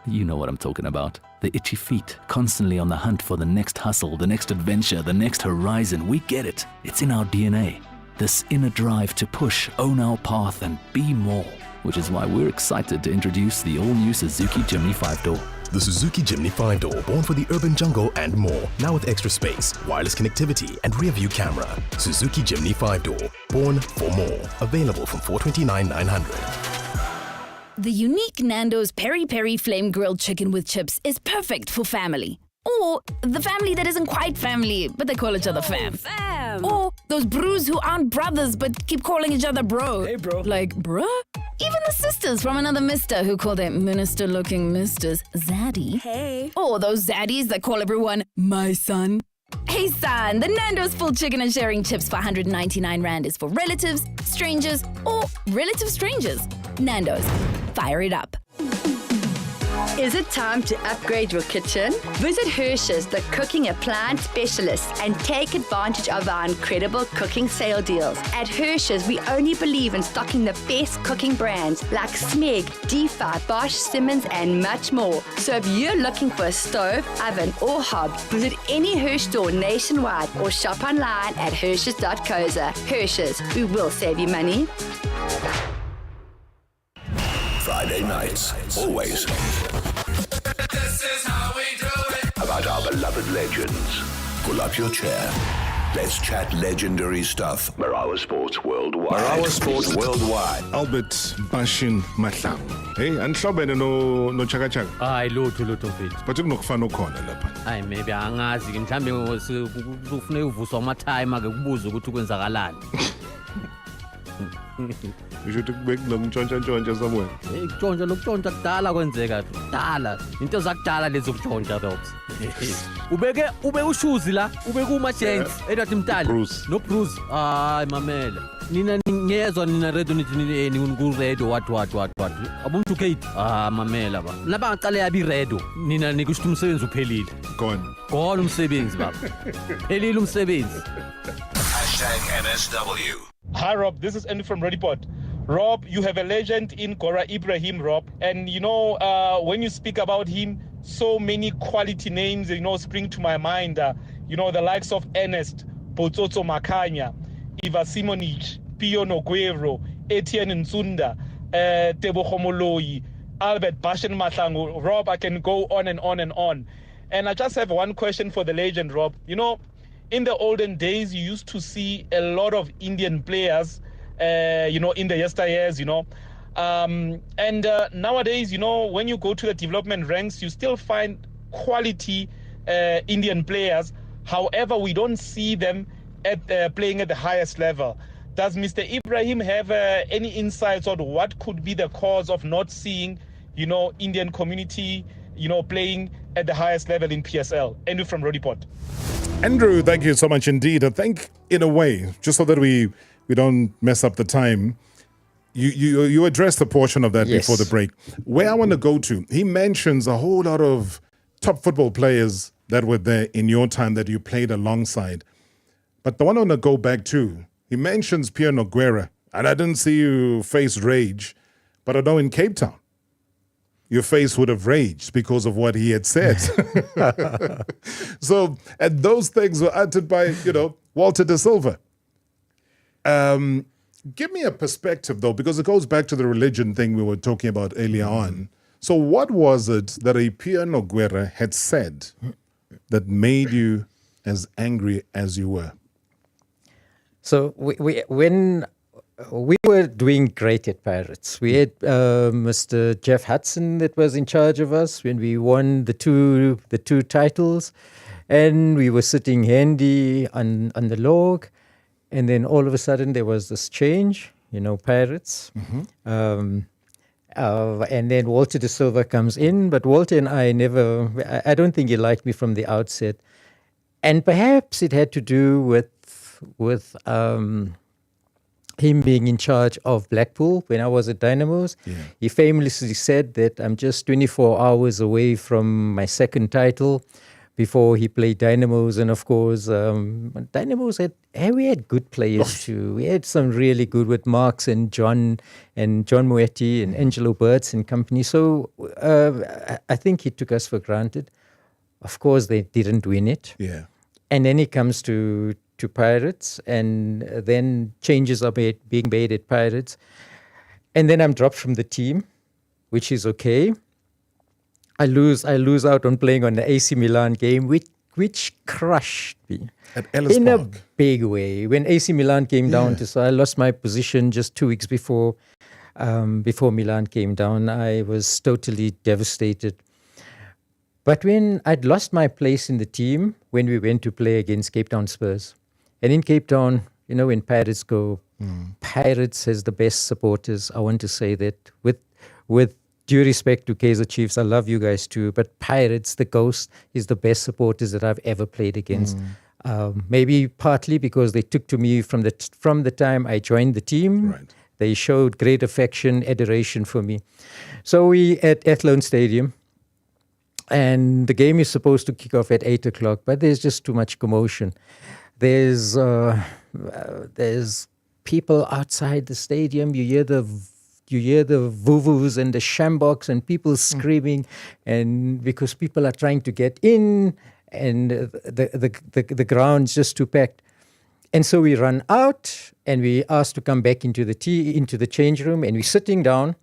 You know what I'm talking about. The itchy feet, constantly on the hunt for the next hustle, the next adventure, the next horizon. We get it. It's in our DNA. This inner drive to push, own our path, and be more. Which is why we're excited to introduce the all-new Suzuki Jimny 5-door. The Suzuki Jimny 5-door, born for the urban jungle and more. Now with extra space, wireless connectivity, and rear-view camera. Suzuki Jimny 5-door, born for more. Available from $429,900. The unique Nando's Peri Peri Flame Grilled Chicken with Chips is perfect for family. Or the family that isn't quite family, but they call each other fam. Or those bros who aren't brothers but keep calling each other bro. Hey, bro. Like, bruh? Even the sisters from another mister who call their minister-looking misters zaddy. Hey. Or those zaddies that call everyone my son. Hey son, the Nando's full chicken and sharing chips for 199 Rand is for relatives, strangers, or relative strangers. Nando's. Fire it up. Is it time to upgrade your kitchen? Visit Hirsch's, the cooking appliance specialist, and take advantage of our incredible cooking sale deals. At Hirsch's, we only believe in stocking the best cooking brands like Smeg, D5, Bosch, Simmons, and much more. So if you're looking for a stove, oven, or hob, visit any Hirsch store nationwide or shop online at Hirsch's.co.za. Hirsch's, we will save you money. Friday nights, always. This is how we do it. About our beloved legends. Pull up your chair. Let's chat legendary stuff. Marawa Sports Worldwide. Marawa Sports Worldwide. Albert Bashin Mahlang. Hey, anhlobene no chaka chaka. Hayi lutho mfethu. But kunokufana okhona lapha. Hayi maybe angazi ke mhlambe ufune uvuswa ama-time ke kubuza ukuthi kwenzakalani. Ngisho ukuthi kube kunomntshontsha somewhere. Hey, kutshontsha lokutshontsha kudala kwenzeka kudala. Into zakudala lezi zokutshontsha Robs. Ubeke ushuzi la, ubeke uma-gents edathi mtali. No Bruce. Hayi mamela. Nina ngiyezwa nina red nithi ni ku-red what. Abuntu Kate. Mamela ba. Laba ngicale yabi red. Nina nikusho umsebenzi uphelile. Gone umsebenzi baba. Phelile umsebenzi. #MSW. Hi Rob, this is Andy from Rediport. Rob, you have a legend in Gora Ebrahim, Rob. And you know, when you speak about him, so many quality names, spring to my mind. The likes of Ernest, Botsotso Makanya, Iva Simonich, Pio Noguero, Etienne Nsunda, Tebo Homoloi, Albert Bashin Mahlangu. Rob, I can go on and on and on. And I just have one question for the legend, Rob. In the olden days, you used to see a lot of Indian players, in the yesteryears, and nowadays, when you go to the development ranks, you still find quality Indian players. However, we don't see them playing at the highest level. Does Mr. Ebrahim have any insights on what could be the cause of not seeing, Indian community, playing at the highest level in PSL. Andrew from Rodiport. Andrew, thank you so much indeed. I think, in a way, just so that we don't mess up the time, you addressed a portion of that before the break. Where I want to go to, he mentions a whole lot of top football players that were there in your time that you played alongside. But the one I want to go back to, he mentions Pierre Noguera, and I didn't see you face rage, but I know in Cape Town, your face would have raged because of what he had said. So, and those things were uttered by, Walter da Silva. Give me a perspective, though, because it goes back to the religion thing we were talking about earlier on. So what was it that a Pierre Noguera had said that made you as angry as you were? So when we were doing great at Pirates, we had Mr. Jeff Hudson that was in charge of us when we won the two titles, and we were sitting handy on the log, and then all of a sudden there was this change, Pirates. Mm-hmm. And then Walter da Silva comes in, but Walter and I don't think he liked me from the outset. And perhaps it had to do with him being in charge of Blackpool when I was at Dynamos. Yeah. He famously said that I'm just 24 hours away from my second title before he played Dynamos. And of course, Dynamos we had good players too. We had some really good with Marks and John Moetti and Angelo Burtz and company. So I think he took us for granted. Of course, they didn't win it. Yeah. And then he comes to Pirates, and then changes are being made at Pirates. And then I'm dropped from the team, which is okay. I lose out on playing on the AC Milan game, which crushed me. At Ellis in Park. A big way. When AC Milan came down, so I lost my position just 2 weeks before Milan came down. I was totally devastated. But when I'd lost my place in the team, when we went to play against Cape Town Spurs, and in Cape Town, when Pirates go, Pirates has the best supporters. I want to say that with due respect to Kaizer Chiefs, I love you guys too, but Pirates, the Ghost, is the best supporters that I've ever played against. Maybe partly because they took to me from the time I joined the team. Right. They showed great affection, adoration for me. So we at Athlone Stadium, and the game is supposed to kick off at 8 o'clock, but there's just too much commotion. There's people outside the stadium. You hear the vuvus and the shamboks and people screaming, and because people are trying to get in, and the ground's just too packed. And so we run out, and we asked to come back into the change room, and we're sitting down,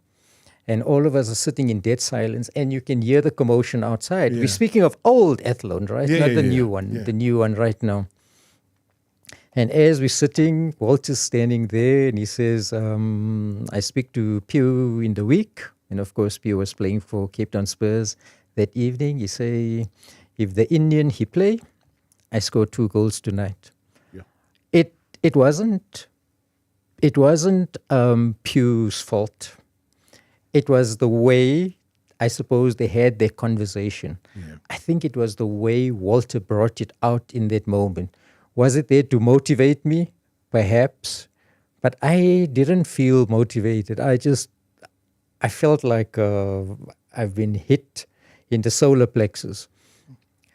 and all of us are sitting in dead silence, and you can hear the commotion outside. Yeah. We're speaking of old Athlone, right? Yeah, Not the yeah, new yeah. one, Yeah. the new one right now. And as we're sitting, Walter's standing there, and he says, I speak to Pew in the week. And of course, Pew was playing for Cape Town Spurs that evening. He say, if the Indian he play, I score 2 goals tonight. Yeah. It wasn't Pew's fault. It was the way, I suppose, they had their conversation. Yeah. I think it was the way Walter brought it out in that moment. Was it there to motivate me? Perhaps. But I didn't feel motivated. I felt like I've been hit in the solar plexus.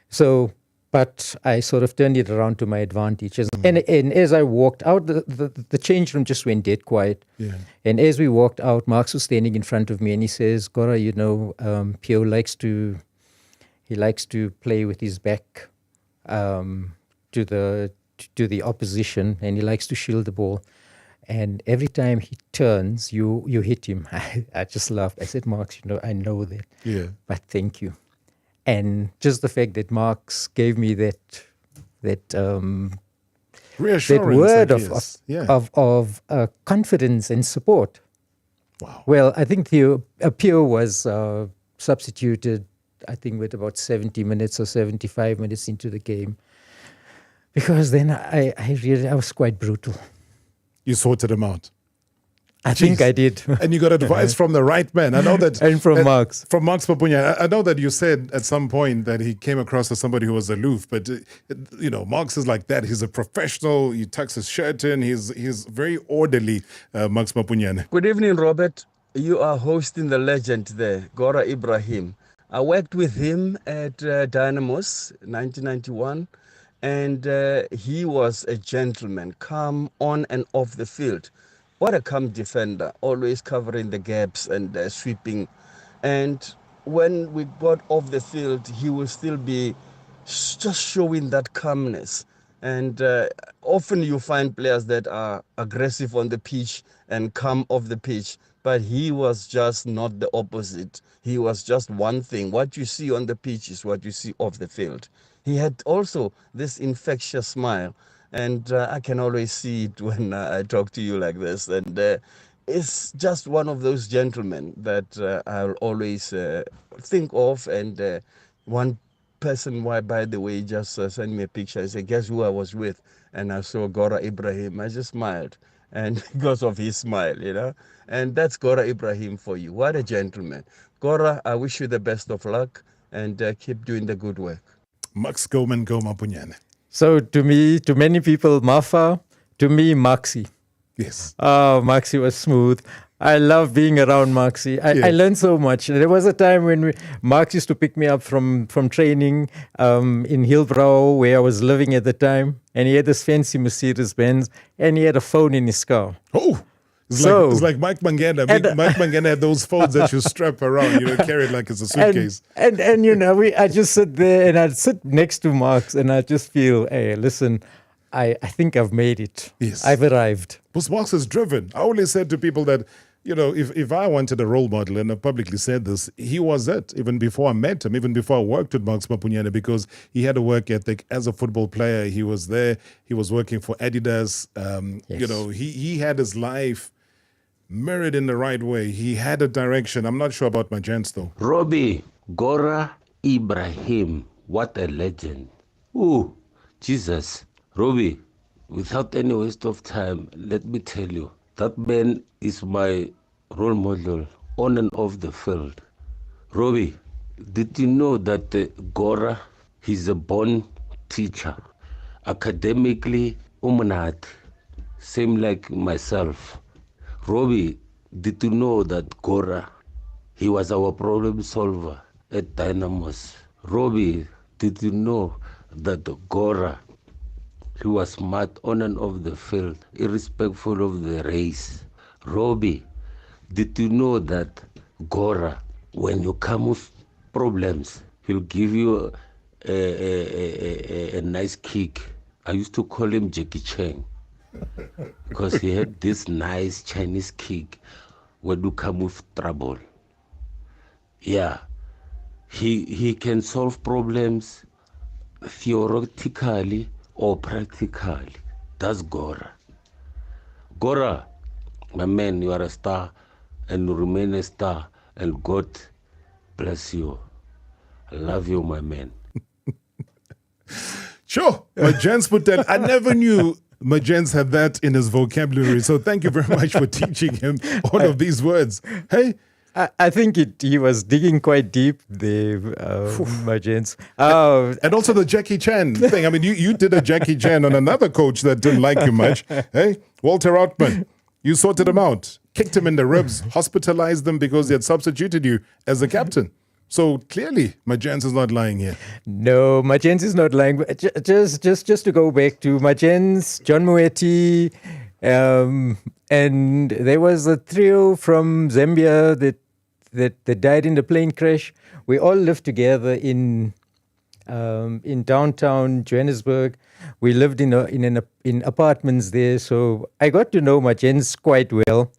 So, but I sort of turned it around to my advantage. And as I walked out, the change room just went dead quiet. Yeah. And as we walked out, Marx was standing in front of me, and he says, Gora, Pio likes to play with his back to the opposition, and he likes to shield the ball. And every time he turns, you hit him. I just laughed. I said, Marx, I know that. Yeah. But thank you. And just the fact that Marx gave me that reassurance, word of confidence and support. Wow. Well, I think Pio was substituted, I think, with about 70 minutes or 75 minutes into the game. Because then I was quite brutal. You sorted him out. I think I did. And you got advice from the right man. I know that. And from Marks. From Marks Mapunya. I know that you said at some point that he came across as somebody who was aloof, but Marks is like that. He's a professional. He tucks his shirt in. He's very orderly, Marks Mapunya. Good evening, Robert. You are hosting the legend there, Gora Ebrahim. I worked with him at Dynamos 1991, and he was a gentleman, calm on and off the field. What a calm defender, always covering the gaps and sweeping. And when we got off the field, he will still be just showing that calmness. And often you find players that are aggressive on the pitch and calm off the pitch, but he was just not the opposite. He was just one thing. What you see on the pitch is what you see off the field. He had also this infectious smile. And I can always see it when I talk to you like this. And it's just one of those gentlemen that I'll always think of. And one person, by the way, just sent me a picture. I said, guess who I was with? And I saw Gora Ebrahim. I just smiled. And because of his smile, And that's Gora Ebrahim for you. What a gentleman. Gora, I wish you the best of luck and keep doing the good work. Max Goman Goma Punyane. So to me, to many people, Mafa, to me, Maxi. Yes. Oh, Maxi was smooth. I love being around Maxi. I learned so much. There was a time when Max used to pick me up from training in Hillbrow, where I was living at the time. And he had this fancy Mercedes-Benz, and he had a phone in his car. Oh! It's like Mike Mangena. Mike Mangena had those phones that you strap around, carry it like it's a suitcase. And I just sit there and I'd sit next to Marks and I just feel, hey, listen, I think I've made it. Yes. I've arrived. Because Marks is driven. I always said to people that, if I wanted a role model, and I've publicly said this, he was it, even before I met him, even before I worked with Marks Mapunyane, because he had a work ethic as a football player. He was there. He was working for Adidas. Yes. He had his life mirrored in the right way. He had a direction. I'm not sure about my gents, though. Robbie, Gora Ebrahim, what a legend. Ooh, Jesus. Robbie, without any waste of time, let me tell you, that man is my role model on and off the field. Robbie, did you know that Gora, he's a born teacher, academically umanat, same like myself. Robbie, did you know that Gora, he was our problem solver at Dynamos? Robbie, did you know that Gora, he was smart on and off the field, irrespectful of the race? Robbie, did you know that Gora, when you come with problems, he'll give you a nice kick. I used to call him Jackie Chan, because he had this nice Chinese kick when you come with trouble. Yeah, he can solve problems theoretically or practically. That's Gora. Gora, my man, you are a star and you remain a star, and God bless you. I love you, my man. Sure, my gents put that. I never knew my gents had that in his vocabulary. So thank you very much for teaching him all of these words. Hey, I think he was digging quite deep, my gents. And also the Jackie Chan thing. I mean, you did a Jackie Chan on another coach that didn't like you much. Hey, Walter Outman, you sorted him out, kicked him in the ribs, hospitalized them because he had substituted you as a captain. So clearly, Majens is not lying here. No, Majens is not lying. Just to go back to Majens, John Moeti, and there was a trio from Zambia that died in the plane crash. We all lived together in downtown Johannesburg. We lived in apartments there, so I got to know Majens quite well.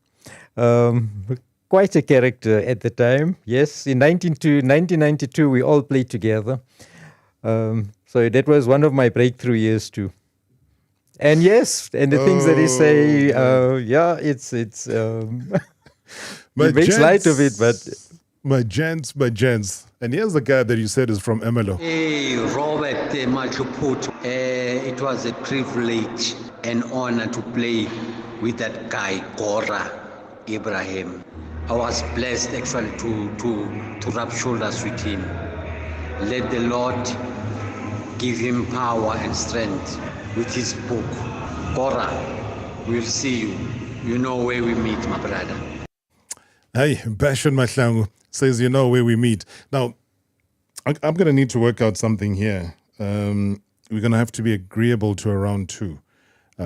Quite a character at the time. Yes, in 1992, we all played together. So that was one of my breakthrough years too. And yes, and the things that he say, he makes light of it, but... My gents. And here's the guy that you said is from Emelo. Hey, Robert Machuput. It was a privilege and honor to play with that guy, Gora Ebrahim. I was blessed actually to rub shoulders with him. Let the Lord give him power and strength with his book. Gora, we'll see you. You know where we meet, my brother. Hey, Bashun Mahlangu says you know where we meet. Now, I'm going to need to work out something here. We're going to have to be agreeable to a round 2,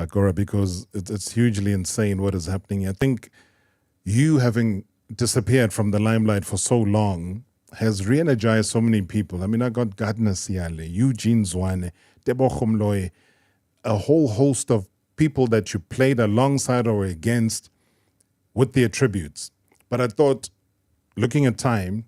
Gora, because it's hugely insane what is happening. I think you having disappeared from the limelight for so long has re-energized so many people. I mean, I got Gardner Siale, Eugene Zwane, Debo Khomloe, a whole host of people that you played alongside or against with their tributes. But I thought, looking at time,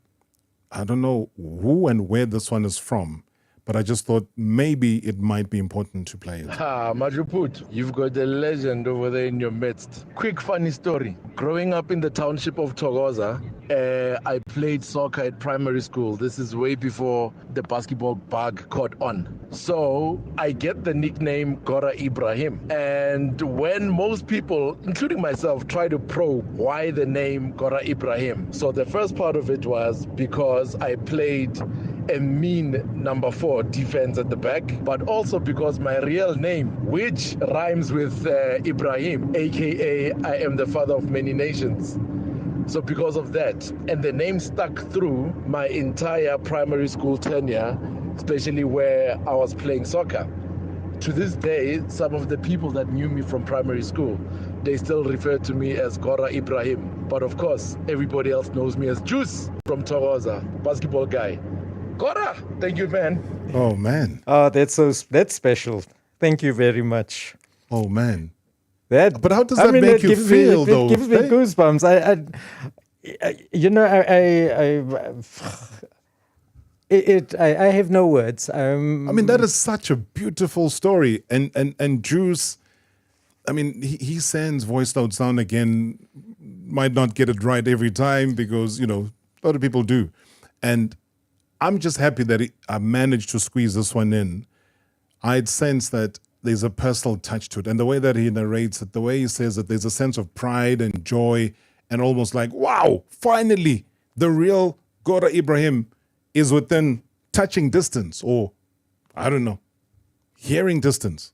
I don't know who and where this one is from, but I just thought maybe it might be important to play it. Majuput, you've got a legend over there in your midst. Quick funny story. Growing up in the township of Thokoza, I played soccer at primary school. This is way before the basketball bug caught on. So I get the nickname Gora Ebrahim. And when most people, including myself, try to probe why the name Gora Ebrahim, so the first part of it was because I played a mean number 4 defense at the back, but also because my real name, which rhymes with Ibrahim, aka I am the father of many nations. So because of that, and the name stuck through my entire primary school tenure, especially where I was playing soccer. To this day, some of the people that knew me from primary school, they still refer to me as Gora Ebrahim. But of course, everybody else knows me as Juice from Thokoza, basketball guy. Gora, thank you, man. Oh, man. Oh, that's special. Thank you very much. Oh, man. But how does that make you feel, though? It gives me goosebumps. I have no words. I mean, that is such a beautiful story. And Juice, I mean, he sends voice note sound again, might not get it right every time because, a lot of people do. And I'm just happy that I managed to squeeze this one in. I'd sense that there's a personal touch to it. And the way that he narrates it, the way he says that there's a sense of pride and joy and almost like, wow, finally, the real Gora Ebrahim is within touching distance or, I don't know, hearing distance.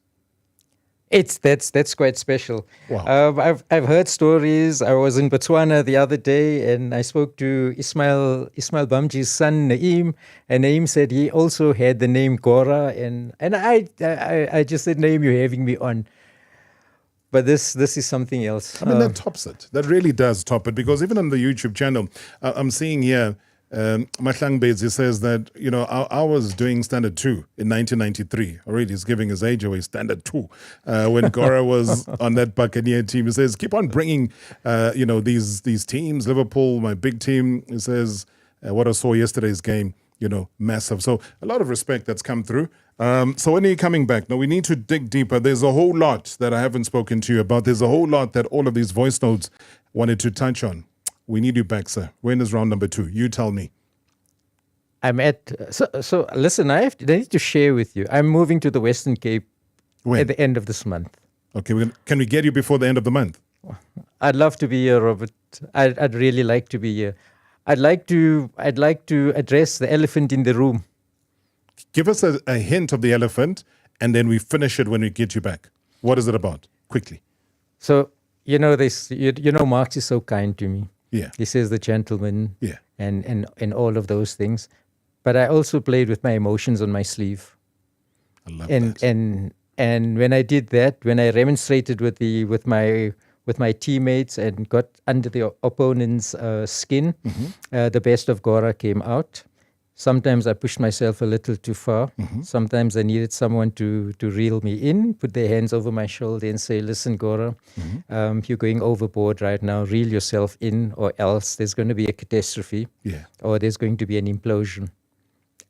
That's quite special. Wow. I've heard stories. I was in Botswana the other day, and I spoke to Ismail Bamji's son Naeem, and Naeem said he also had the name Gora, and I just said, Naeem, you're having me on. But this is something else. I mean, that tops it. That really does top it, because even on the YouTube channel, I'm seeing here, Mahlang Bezi says that, I was doing Standard 2 in 1993. Already he's giving his age away, Standard 2. When Gora was on that Buccaneer team, he says, keep on bringing, these teams. Liverpool, my big team, he says, what I saw yesterday's game, massive. So a lot of respect that's come through. So when are you coming back? Now, we need to dig deeper. There's a whole lot that I haven't spoken to you about. There's a whole lot that all of these voice notes wanted to touch on. We need you back, sir. When is round number 2? You tell me. I'm at... So listen, I need to share with you. I'm moving to the Western Cape at the end of this month. Okay, can we get you before the end of the month? I'd love to be here, Robert. I'd really like to be here. I'd like to address the elephant in the room. Give us a hint of the elephant, and then we finish it when we get you back. What is it about? Quickly. So, this. Marx is so kind to me. Yeah. He says the gentleman. Yeah. And all of those things. But I also played with my emotions on my sleeve. I love that. And when I did that, when I remonstrated with my teammates and got under the opponent's skin, the best of Gora came out. Sometimes I pushed myself a little too far. Sometimes I needed someone to reel me in, put their hands over my shoulder and say, listen, Gora, you're going overboard right now. Reel yourself in, or else there's going to be a catastrophe. Yeah. Or there's going to be an implosion.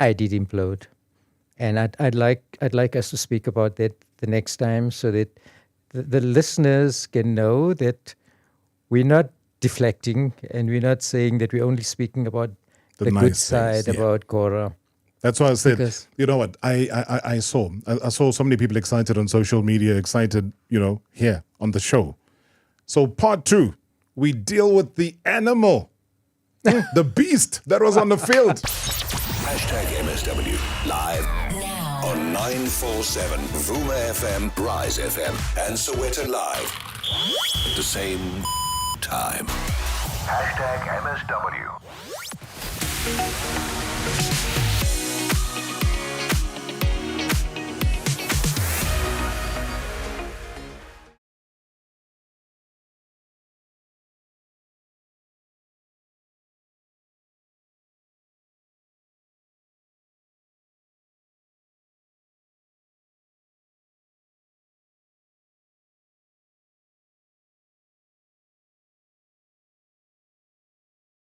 I did implode. And I'd like us to speak about that the next time, so that the listeners can know that we're not deflecting, and we're not saying that we're only speaking about the nice good side about Gora. That's why I said, you know what, I saw so many people excited on social media, excited, here on the show. So part 2, we deal with the animal, the beast that was on the field. Hashtag MSW live on 947 Vuma FM, Rise FM, and Soweto Live. At the same time. Hashtag MSW.